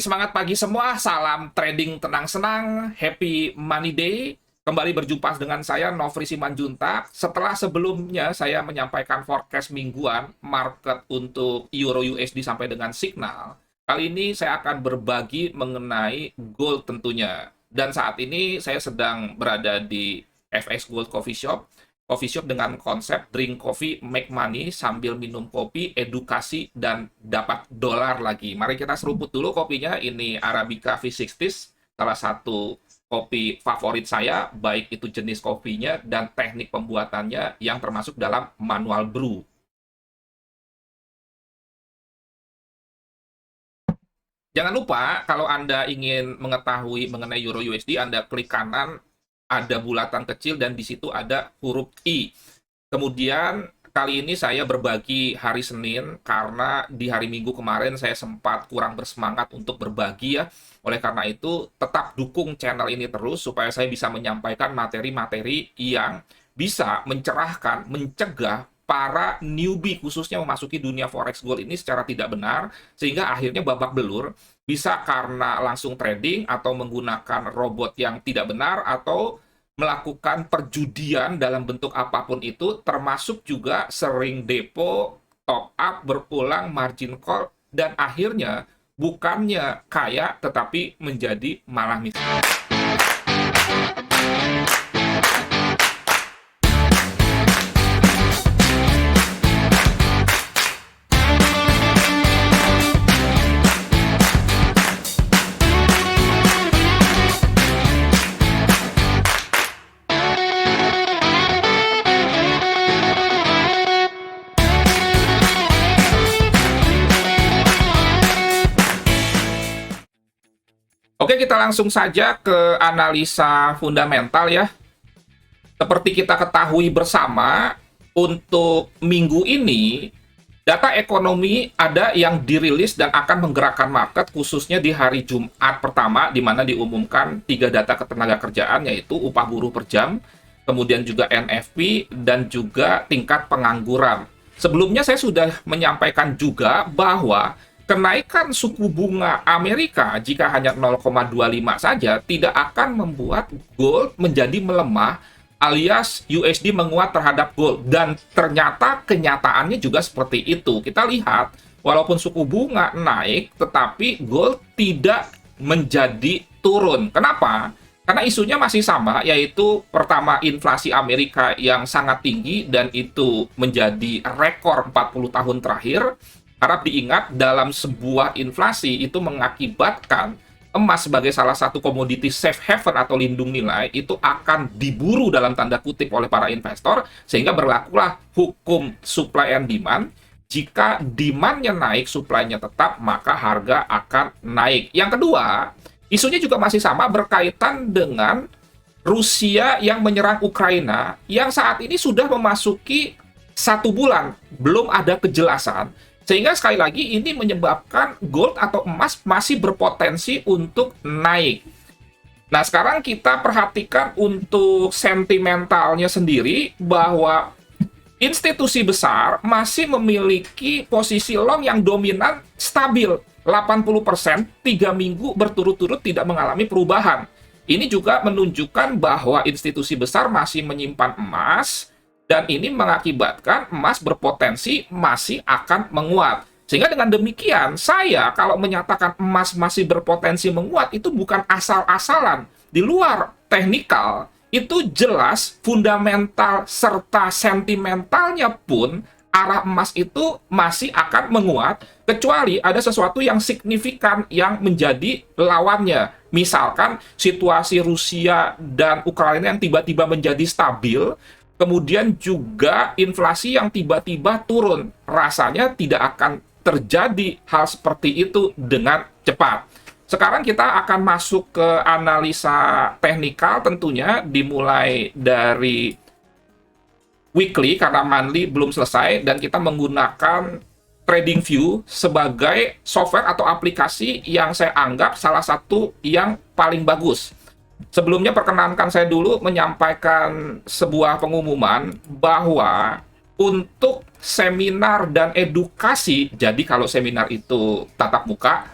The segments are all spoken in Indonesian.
Semangat pagi semua. Salam trading tenang senang. Happy Money Day. Kembali berjumpa dengan saya Nofri Simanjuntak. Setelah sebelumnya saya menyampaikan forecast mingguan market untuk Euro USD sampai dengan signal. Kali ini saya akan berbagi mengenai gold tentunya. Dan saat ini saya sedang berada di FX Gold Coffee Shop. Coffee shop dengan konsep drink coffee, make money sambil minum kopi, edukasi, dan dapat dolar lagi. Mari kita seruput dulu kopinya. Ini Arabica V60, salah satu kopi favorit saya, baik itu jenis kopinya dan teknik pembuatannya yang termasuk dalam manual brew. Jangan lupa, kalau Anda ingin mengetahui mengenai Euro USD, Anda klik kanan, ada bulatan kecil, dan di situ ada huruf I. Kemudian, kali ini saya berbagi hari Senin, karena di hari Minggu kemarin saya sempat kurang bersemangat untuk berbagi ya. Oleh karena itu, tetap dukung channel ini terus, supaya saya bisa menyampaikan materi-materi yang bisa mencerahkan, mencegah para newbie khususnya memasuki dunia forex gold ini secara tidak benar, sehingga akhirnya babak belur, bisa karena langsung trading atau menggunakan robot yang tidak benar atau melakukan perjudian dalam bentuk apapun itu, termasuk juga sering depo, top up, berulang, margin call, dan akhirnya bukannya kaya tetapi menjadi malah miskin. Oke, kita langsung saja ke analisa fundamental ya. Seperti kita ketahui bersama, untuk minggu ini, data ekonomi ada yang dirilis dan akan menggerakkan market, khususnya di hari Jumat pertama, di mana diumumkan 3 data ketenagakerjaan, yaitu upah buruh per jam, kemudian juga NFP, dan juga tingkat pengangguran. Sebelumnya saya sudah menyampaikan juga bahwa kenaikan suku bunga Amerika jika hanya 0,25 saja tidak akan membuat gold menjadi melemah, alias USD menguat terhadap gold. Dan ternyata kenyataannya juga seperti itu. Kita lihat, walaupun suku bunga naik, tetapi gold tidak menjadi turun. Kenapa? Karena isunya masih sama, yaitu pertama inflasi Amerika yang sangat tinggi, dan itu menjadi rekor 40 tahun terakhir. Harap diingat, dalam sebuah inflasi itu mengakibatkan emas sebagai salah satu komoditi safe haven atau lindung nilai itu akan diburu dalam tanda kutip oleh para investor, sehingga berlakulah hukum supply and demand. Jika demand-nya naik, supply-nya tetap, maka harga akan naik. Yang kedua, isunya juga masih sama, berkaitan dengan Rusia yang menyerang Ukraina, yang saat ini sudah memasuki 1 bulan, belum ada kejelasan. Sehingga sekali lagi ini menyebabkan gold atau emas masih berpotensi untuk naik. Nah, sekarang kita perhatikan untuk sentimentalnya sendiri, bahwa institusi besar masih memiliki posisi long yang dominan stabil, 80%, 3 minggu berturut-turut tidak mengalami perubahan. Ini juga menunjukkan bahwa institusi besar masih menyimpan emas, dan ini mengakibatkan emas berpotensi masih akan menguat. Sehingga dengan demikian, saya kalau menyatakan emas masih berpotensi menguat, itu bukan asal-asalan. Di luar teknikal, itu jelas fundamental serta sentimentalnya pun arah emas itu masih akan menguat, kecuali ada sesuatu yang signifikan yang menjadi lawannya. Misalkan situasi Rusia dan Ukraina yang tiba-tiba menjadi stabil, kemudian juga inflasi yang tiba-tiba turun. Rasanya tidak akan terjadi hal seperti itu dengan cepat. Sekarang kita akan masuk ke analisa teknikal tentunya, dimulai dari weekly karena monthly belum selesai, dan kita menggunakan TradingView sebagai software atau aplikasi yang saya anggap salah satu yang paling bagus. Sebelumnya perkenankan saya dulu menyampaikan sebuah pengumuman bahwa untuk seminar dan edukasi, jadi kalau seminar itu tatap muka,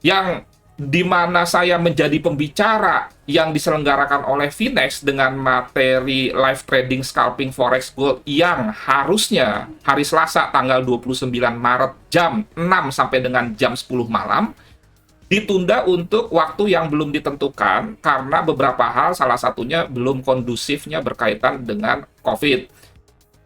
yang dimana saya menjadi pembicara yang diselenggarakan oleh Finex dengan materi live trading scalping forex gold yang harusnya hari Selasa tanggal 29 Maret jam 6 sampai dengan jam 10 malam ditunda untuk waktu yang belum ditentukan karena beberapa hal, salah satunya belum kondusifnya berkaitan dengan COVID.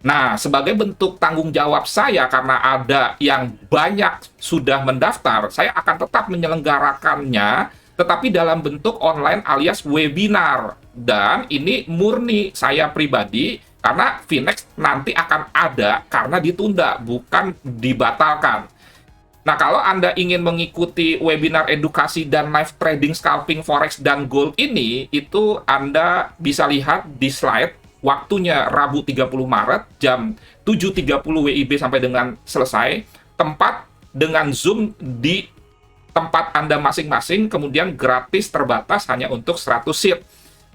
Nah, sebagai bentuk tanggung jawab saya karena ada yang banyak sudah mendaftar, saya akan tetap menyelenggarakannya, tetapi dalam bentuk online alias webinar. Dan ini murni saya pribadi, karena Finex nanti akan ada karena ditunda, bukan dibatalkan. Nah, kalau Anda ingin mengikuti webinar edukasi dan live trading scalping forex dan gold ini, itu Anda bisa lihat di slide. Waktunya Rabu 30 Maret jam 7.30 WIB sampai dengan selesai. Tempat dengan Zoom di tempat Anda masing-masing, kemudian gratis terbatas hanya untuk 100 seat.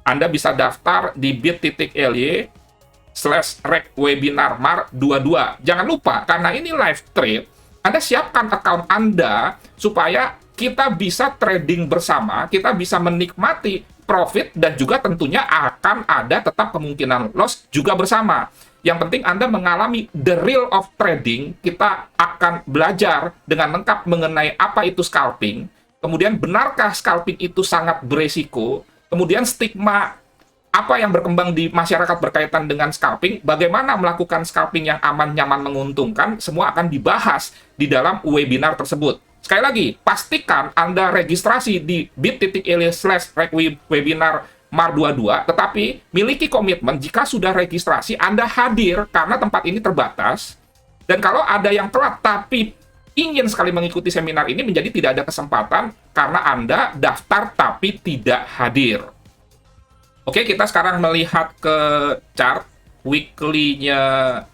Anda bisa daftar di bit.ly/rec-webinar-mar22. Jangan lupa, karena ini live trade, Anda siapkan account Anda supaya kita bisa trading bersama, kita bisa menikmati profit, dan juga tentunya akan ada tetap kemungkinan loss juga bersama. Yang penting Anda mengalami the real of trading. Kita akan belajar dengan lengkap mengenai apa itu scalping, kemudian benarkah scalping itu sangat beresiko, kemudian stigma apa yang berkembang di masyarakat berkaitan dengan scalping, bagaimana melakukan scalping yang aman, nyaman, menguntungkan, semua akan dibahas di dalam webinar tersebut. Sekali lagi, pastikan Anda registrasi di bit.ly/webinar-mar22, tetapi miliki komitmen jika sudah registrasi, Anda hadir karena tempat ini terbatas. Dan kalau ada yang telat tapi ingin sekali mengikuti seminar ini, menjadi tidak ada kesempatan karena Anda daftar tapi tidak hadir. Oke, kita sekarang melihat ke chart. Weekly-nya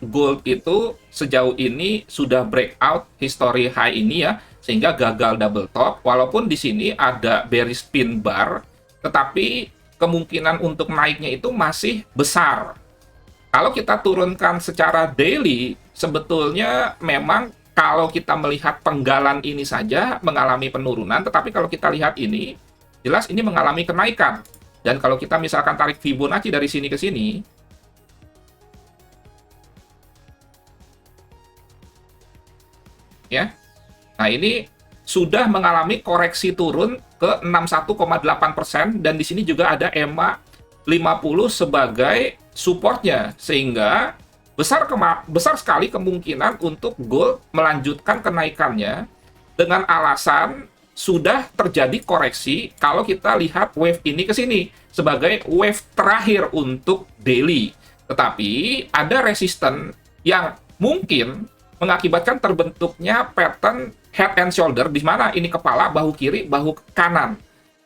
gold itu sejauh ini sudah breakout history high ini ya, sehingga gagal double top. Walaupun di sini ada bearish pin bar, tetapi kemungkinan untuk naiknya itu masih besar. Kalau kita turunkan secara daily, sebetulnya memang kalau kita melihat penggalan ini saja mengalami penurunan, tetapi kalau kita lihat ini, jelas ini mengalami kenaikan. Dan kalau kita misalkan tarik Fibonacci dari sini ke sini, ya. Nah, ini sudah mengalami koreksi turun ke 61,8%, dan di sini juga ada EMA 50 sebagai supportnya, sehingga besar sekali kemungkinan untuk gold melanjutkan kenaikannya dengan alasan sudah terjadi koreksi. Kalau kita lihat wave ini ke sini sebagai wave terakhir untuk daily, tetapi ada resisten yang mungkin mengakibatkan terbentuknya pattern head and shoulder, di mana ini kepala, bahu kiri, bahu kanan.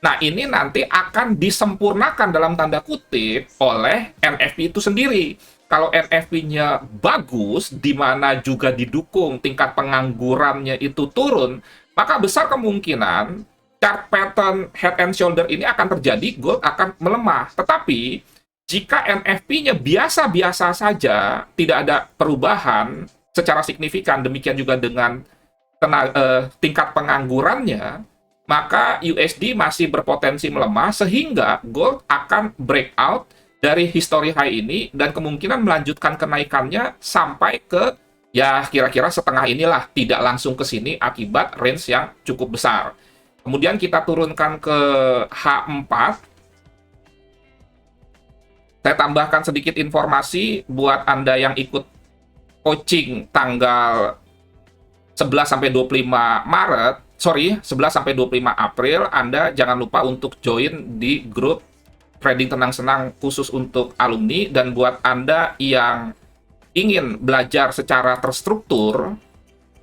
Nah, ini nanti akan disempurnakan dalam tanda kutip oleh NFP itu sendiri. Kalau NFP-nya bagus, di mana juga didukung tingkat penganggurannya itu turun, maka besar kemungkinan chart pattern head and shoulder ini akan terjadi, gold akan melemah. Tetapi, jika NFP-nya biasa-biasa saja, tidak ada perubahan secara signifikan, demikian juga dengan tingkat penganggurannya, maka USD masih berpotensi melemah, sehingga gold akan breakout dari history high ini, dan kemungkinan melanjutkan kenaikannya sampai ke, ya kira-kira setengah inilah, tidak langsung ke sini akibat range yang cukup besar. Kemudian kita turunkan ke H4. Saya tambahkan sedikit informasi buat Anda yang ikut coaching tanggal 11 sampai 25 Maret, 11 sampai 25 April, Anda jangan lupa untuk join di grup trading tenang-senang khusus untuk alumni. Dan buat Anda yang ingin belajar secara terstruktur,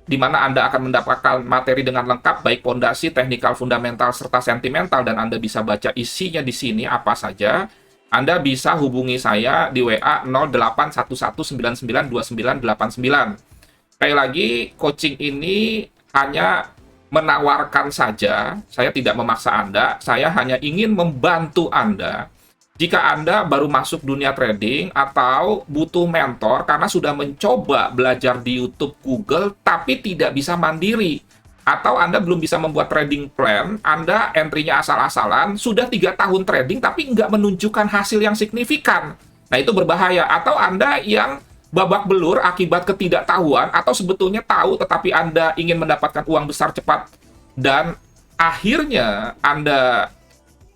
di mana Anda akan mendapatkan materi dengan lengkap, baik pondasi, teknikal, fundamental, serta sentimental, dan Anda bisa baca isinya di sini apa saja, Anda bisa hubungi saya di WA 0811992989. Sekali lagi, coaching ini hanya menawarkan saja, saya tidak memaksa Anda, saya hanya ingin membantu Anda. Jika Anda baru masuk dunia trading atau butuh mentor karena sudah mencoba belajar di YouTube, Google, tapi tidak bisa mandiri, atau Anda belum bisa membuat trading plan, Anda entry-nya asal-asalan, sudah 3 tahun trading tapi nggak menunjukkan hasil yang signifikan. Nah, itu berbahaya. Atau Anda yang babak belur akibat ketidaktahuan, atau sebetulnya tahu tetapi Anda ingin mendapatkan uang besar cepat, dan akhirnya Anda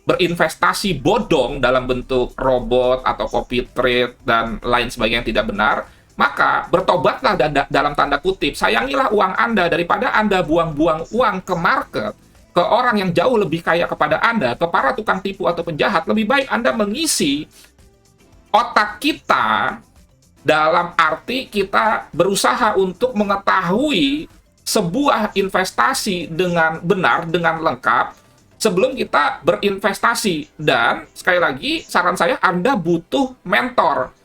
berinvestasi bodong dalam bentuk robot atau copy trade dan lain sebagainya yang tidak benar, maka bertobatlah dalam tanda kutip, sayangilah uang Anda daripada Anda buang-buang uang ke market, ke orang yang jauh lebih kaya kepada Anda, ke para tukang tipu atau penjahat. Lebih baik Anda mengisi otak kita dalam arti kita berusaha untuk mengetahui sebuah investasi dengan benar, dengan lengkap, sebelum kita berinvestasi. Dan sekali lagi, saran saya, Anda butuh mentor.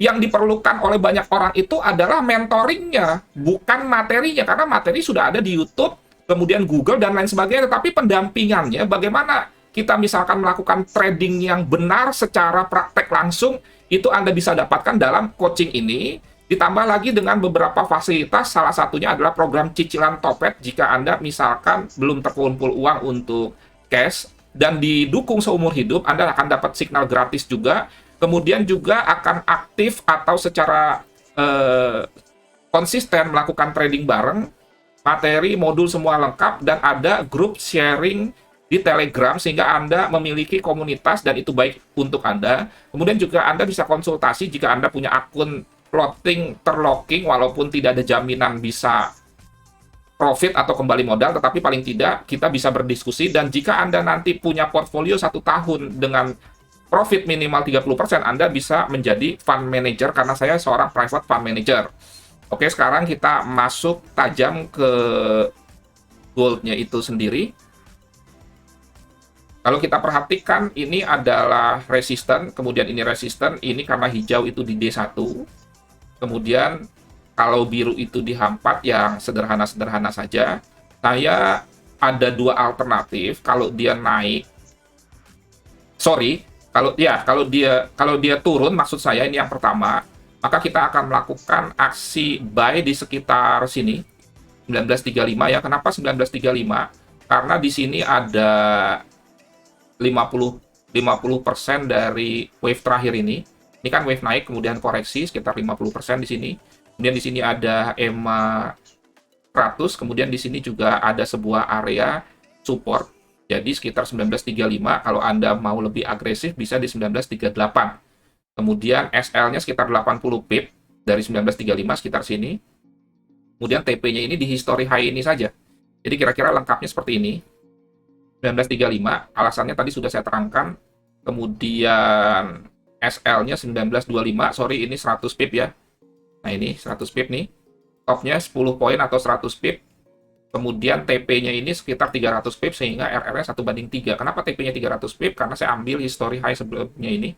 Yang diperlukan oleh banyak orang itu adalah mentoringnya, bukan materinya. Karena materi sudah ada di YouTube, kemudian Google, dan lain sebagainya. Tetapi pendampingannya, bagaimana kita misalkan melakukan trading yang benar secara praktek langsung, itu Anda bisa dapatkan dalam coaching ini. Ditambah lagi dengan beberapa fasilitas, salah satunya adalah program cicilan Topet. Jika Anda misalkan belum terkumpul uang untuk cash dan didukung seumur hidup, Anda akan dapat signal gratis juga. Kemudian juga akan aktif atau secara konsisten melakukan trading bareng, materi, modul semua lengkap, dan ada grup sharing di Telegram sehingga Anda memiliki komunitas dan itu baik untuk Anda. Kemudian juga Anda bisa konsultasi jika Anda punya akun floating terlocking, walaupun tidak ada jaminan bisa profit atau kembali modal, tetapi paling tidak kita bisa berdiskusi. Dan jika Anda nanti punya portfolio 1 tahun dengan profit minimal 30%, Anda bisa menjadi fund manager, karena saya seorang private fund manager. Oke, sekarang kita masuk tajam ke goldnya itu sendiri. Kalau kita perhatikan, ini adalah resisten, kemudian ini resisten, ini karena hijau itu di D1. Kemudian kalau biru itu di H4 yang sederhana-sederhana saja. Saya ada 2 alternatif. Kalau dia naik, kalau dia turun, maksud saya ini yang pertama, maka kita akan melakukan aksi buy di sekitar sini 1935 ya. Kenapa 1935? Karena di sini ada 50% dari wave terakhir ini. Ini kan wave naik kemudian koreksi sekitar 50% di sini. Kemudian di sini ada EMA 100, kemudian di sini juga ada sebuah area support. Jadi sekitar 1935, kalau Anda mau lebih agresif bisa di 1938. Kemudian SL-nya sekitar 80 pip dari 1935 sekitar sini. Kemudian TP-nya ini di history high ini saja. Jadi kira-kira lengkapnya seperti ini. 1935, alasannya tadi sudah saya terangkan. Kemudian SL-nya 1925, sorry ini 100 pip ya. Nah ini 100 pip nih. Top-nya 10 poin atau 100 pip. Kemudian TP-nya ini sekitar 300 pip sehingga RR-nya 1/3. Kenapa TP-nya 300 pip? Karena saya ambil history high sebelumnya ini.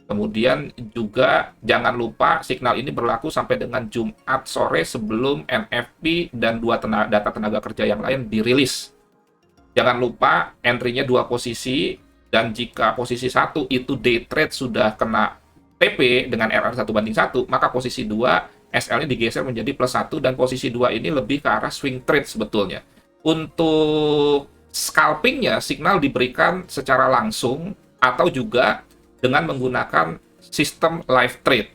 Kemudian juga jangan lupa signal ini berlaku sampai dengan Jumat sore sebelum NFP dan 2 data tenaga kerja yang lain dirilis. Jangan lupa entry-nya 2 posisi, dan jika posisi 1 itu day trade sudah kena TP dengan RR 1/1, maka posisi 2 SL-nya digeser menjadi +1, dan posisi 2 ini lebih ke arah swing trade sebetulnya. Untuk scalping-nya, signal diberikan secara langsung atau juga dengan menggunakan sistem live trade.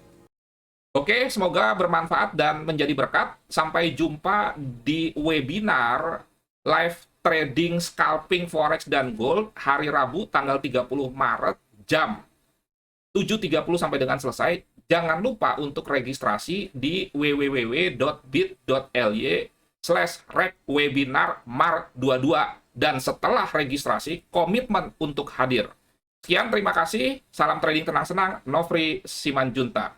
Oke, semoga bermanfaat dan menjadi berkat. Sampai jumpa di webinar live trading, scalping, forex, dan gold hari Rabu tanggal 30 Maret jam 7.30 sampai dengan selesai. Jangan lupa untuk registrasi di www.bit.ly/recwebinarmar22, dan setelah registrasi komitmen untuk hadir. Sekian, terima kasih. Salam trading tenang senang. Nofri Simanjunta.